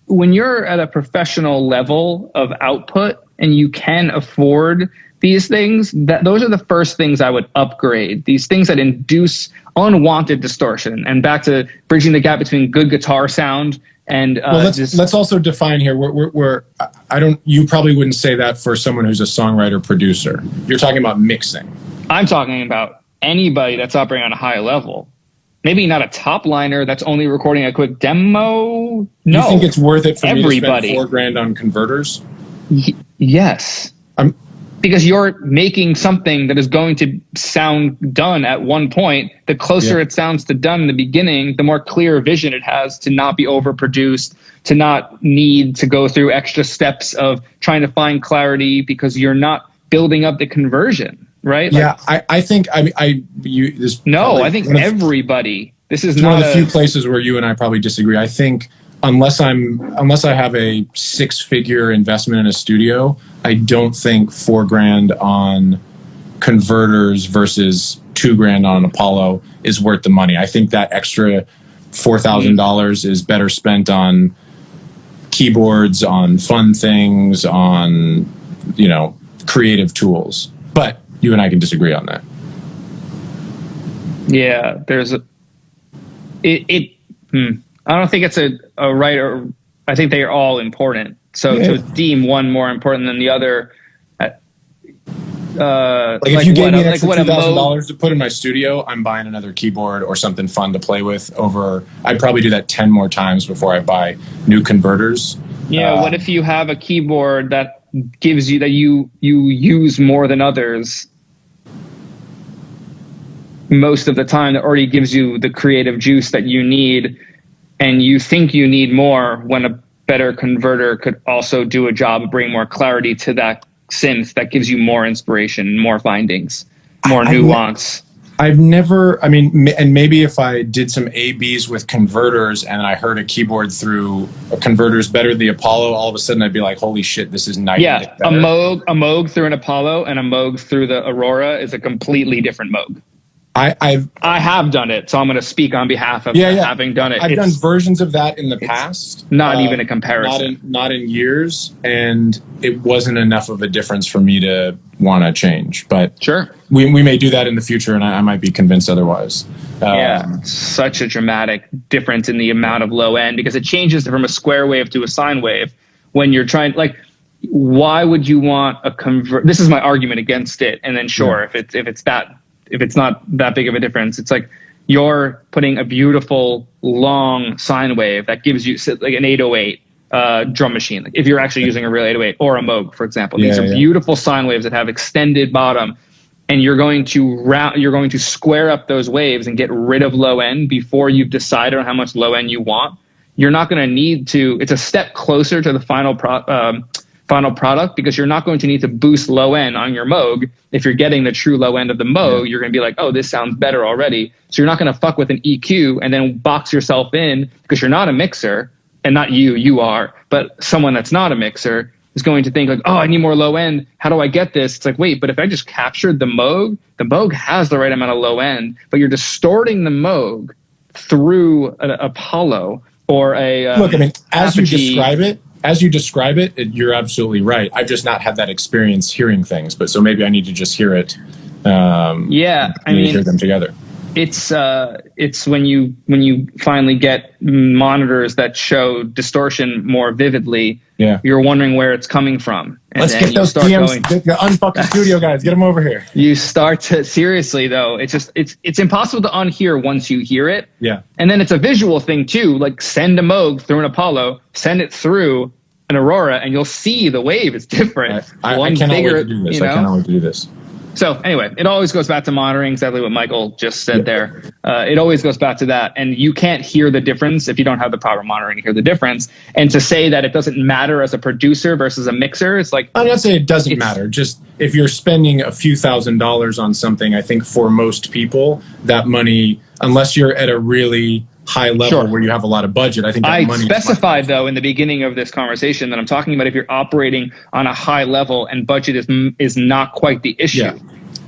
when you're at a professional level of output and you can afford these things, those are the first things I would upgrade. These things that induce unwanted distortion. And back to bridging the gap between good guitar sound and let's also define here. You probably wouldn't say that for someone who's a songwriter producer. You're talking about mixing. I'm talking about anybody that's operating on a high level. Maybe not a top liner that's only recording a quick demo. No. You think it's worth it for everybody. Me to spend $4,000 on converters? Yes. Because you're making something that is going to sound done at one point. The closer it sounds to done in the beginning, the more clear vision it has to not be overproduced, to not need to go through extra steps of trying to find clarity because you're not building up the conversion, right? Yeah, I think everybody. This is one of the few places where you and I probably disagree. I think unless I have a 6-figure investment in a studio, I don't think $4,000 on converters versus $2,000 on an Apollo is worth the money. I think that extra $4,000 is better spent on keyboards, on fun things, on creative tools. But you and I can disagree on that. Yeah, I don't think it's a right or I think they are all important. So to deem one more important than the other, if you gave me an extra $2,000 to put in my studio, I'm buying another keyboard or something fun to play with. I'd probably do that 10 more times before I buy new converters. Yeah. What if you have a keyboard that gives you that you use more than others most of the time, that already gives you the creative juice that you need, and you think you need more when a better converter could also do a job of bringing more clarity to that synth that gives you more inspiration, more findings, more nuance. And maybe if I did some A/Bs with converters and I heard a keyboard through a converter's better than the Apollo, all of a sudden I'd be like, holy shit, this is nice. Yeah, a Moog through an Apollo and a Moog through the Aurora is a completely different Moog. I have done it, so I'm going to speak on behalf of having done it. I've done versions of that in the past. Not even a comparison. Not in years, and it wasn't enough of a difference for me to want to change. But sure, we may do that in the future, and I might be convinced otherwise. Such a dramatic difference in the amount of low end, because it changes from a square wave to a sine wave. When you're trying, why would you want a convert? This is my argument against it. And then if it's not that big of a difference, it's like you're putting a beautiful long sine wave that gives you like an 808 drum machine. Like if you're actually using a real 808 or a Moog, for example, these are beautiful sine waves that have extended bottom, and you're going to square up those waves and get rid of low end before you've decided on how much low end you want. You're not going to need to. It's a step closer to the final product, because you're not going to need to boost low end on your Moog. If you're getting the true low end of the Moog, you're going to be like, oh, this sounds better already. So you're not going to fuck with an EQ and then box yourself in, because you're not a mixer, and not you are, but someone that's not a mixer is going to think like, oh, I need more low end. How do I get this? It's like, wait, but if I just captured the Moog has the right amount of low end, but you're distorting the Moog through an Apollo or a look. I mean, as you describe it, you're absolutely right. I've just not had that experience hearing things, but so maybe I need to just hear it Yeah, I mean, hear them together. It's when you finally get monitors that show distortion more vividly. Yeah, you're wondering where it's coming from. And let's get those DMs, the unfucking studio guys, get them over here. You start to, seriously though, it's impossible to unhear once you hear it. Yeah, and then it's a visual thing too. Like send a Moog through an Apollo, send it through an Aurora, and you'll see the wave. It's different. I cannot wait to do this. I cannot wait to do this. So anyway, it always goes back to monitoring, exactly what Michael just said there. It always goes back to that. And you can't hear the difference if you don't have the proper monitoring to hear the difference. And to say that it doesn't matter as a producer versus a mixer, it's like... I'm not saying it doesn't matter. Just if you're spending a few $1,000s on something, I think for most people, that money, unless you're at a really high level where you have a lot of budget, I think that money specified though in the beginning of this conversation that I'm talking about if you're operating on a high level and budget is not quite the issue,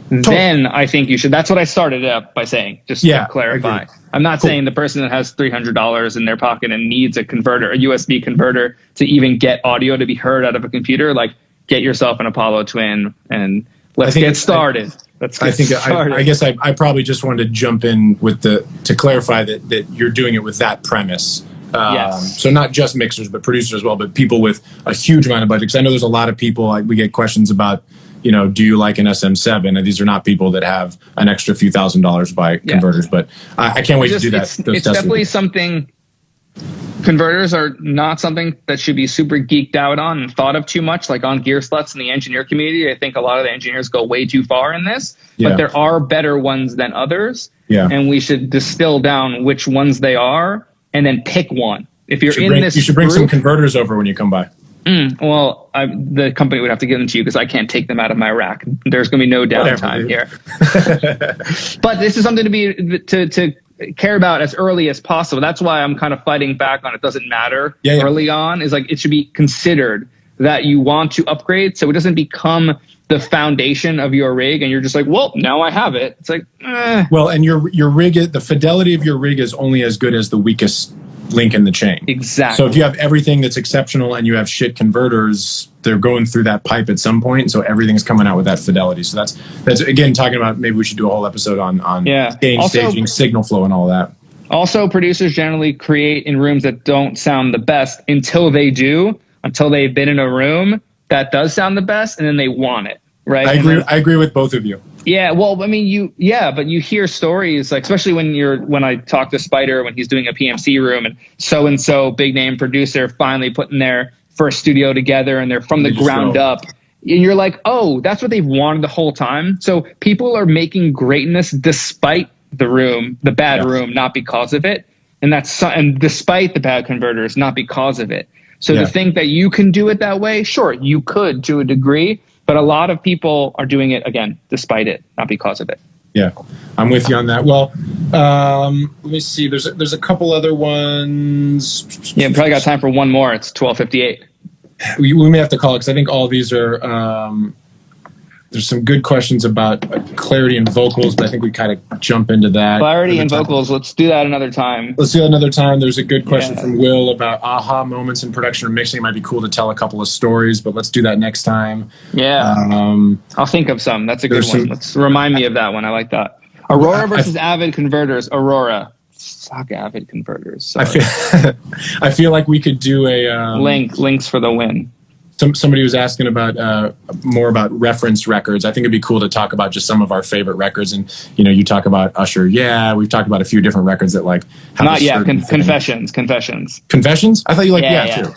then I think you should. That's what I started up by saying, just to clarify. I'm not saying the person that has $300 in their pocket and needs a converter, a USB converter to even get audio to be heard out of a computer, like get yourself an Apollo Twin and let's get started. I guess I probably just wanted to jump in with to clarify that you're doing it with that premise. Yes. So not just mixers, but producers as well, but people with a huge amount of budget. Because I know there's a lot of people, we get questions about, do you like an SM7? And these are not people that have an extra few $1,000s to buy converters, but I can't wait to do that. It's definitely something. Converters are not something that should be super geeked out on and thought of too much, like on gear sluts in the engineer community. I think a lot of the engineers go way too far in this, but there are better ones than others. Yeah. And we should distill down which ones they are and then pick one. If you're you should bring some converters over when you come by. Well, the company would have to give them to you because I can't take them out of my rack. There's going to be no downtime here. But this is something to be to care about as early as possible. That's why I'm kind of fighting back on it doesn't matter early on. Is like it should be considered that you want to upgrade so it doesn't become the foundation of your rig and you're just like, well, now I have it. It's like, Well, and your rig, the fidelity of your rig is only as good as the weakest link in the chain. Exactly. So if you have everything that's exceptional and you have shit converters, they're going through that pipe at some point. So everything's coming out with that fidelity. So that's again, talking about, maybe we should do a whole episode on gain staging, signal flow and all that. Also, producers generally create in rooms that don't sound the best until they've been in a room that does sound the best and then they want it. Right. I agree with both of you. Yeah, well, I mean, but you hear stories, like, especially when I talk to Spider when he's doing a PMC room and so big name producer finally putting their first studio together and they're from the ground up. And you're like, oh, that's what they've wanted the whole time. So people are making greatness despite the bad room, not because of it. And despite the bad converters, not because of it. So to think that you can do it that way, sure, you could to a degree. But a lot of people are doing it, again, despite it, not because of it. Yeah, I'm with you on that. Well, let me see. There's a couple other ones. Yeah, we probably got time for one more. It's 12:58. We may have to call it because I think all of these are... there's some good questions about clarity and vocals, but I think we kind of jump into that. Clarity and vocals, let's do that another time. Let's do that another time. There's a good question from Will about aha moments in production or mixing. It might be cool to tell a couple of stories, but let's do that next time. Yeah. I'll think of some. That's a good one. Let's remind me of that one. I like that. Aurora versus Avid converters. Aurora. Fuck Avid converters. Sorry. I feel like we could do a... Links for the win. Somebody was asking about more about reference records. I think it'd be cool to talk about just some of our favorite records. And you talk about Usher. Yeah, we've talked about a few different records that have not yet. Confessions. Confessions. I thought you liked too.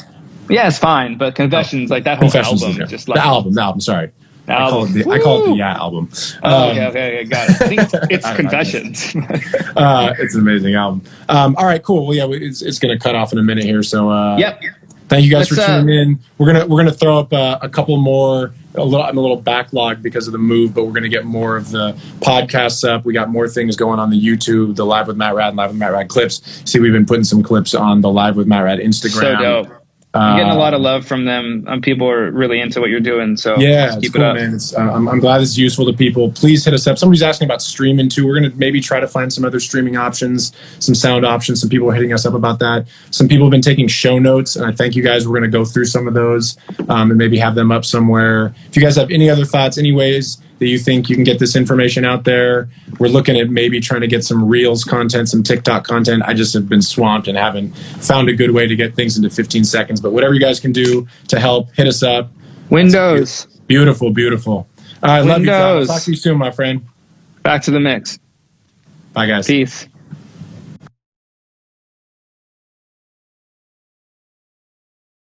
Yeah, it's fine, but Confessions, like that whole album, just like the album. Sorry, I call it the album. Okay, got it. I think it's Confessions. It's an amazing album. All right, cool. Well, yeah, it's going to cut off in a minute here. So yep. Thank you guys for tuning in. We're gonna throw up a couple more. I'm a little backlogged because of the move, but we're gonna get more of the podcasts up. We got more things going on the YouTube, the Live with Matt Rad, and Live with Matt Rad clips. See, we've been putting some clips on the Live with Matt Rad Instagram. So dope. You're getting a lot of love from them. People are really into what you're doing. So yeah, keep it up, man. I'm glad it's useful to people. Please hit us up. Somebody's asking about streaming too. We're going to maybe try to find some other streaming options, some sound options. Some people are hitting us up about that. Some people have been taking show notes, and I thank you guys. We're going to go through some of those and maybe have them up somewhere. If you guys have any other thoughts, any ways that you think you can get this information out there. We're looking at maybe trying to get some Reels content, some TikTok content. I just have been swamped and haven't found a good way to get things into 15 seconds. But whatever you guys can do to help, hit us up. Windows. Beautiful, beautiful. I love you, John. I'll talk to you soon, my friend. Back to the mix. Bye, guys. Peace.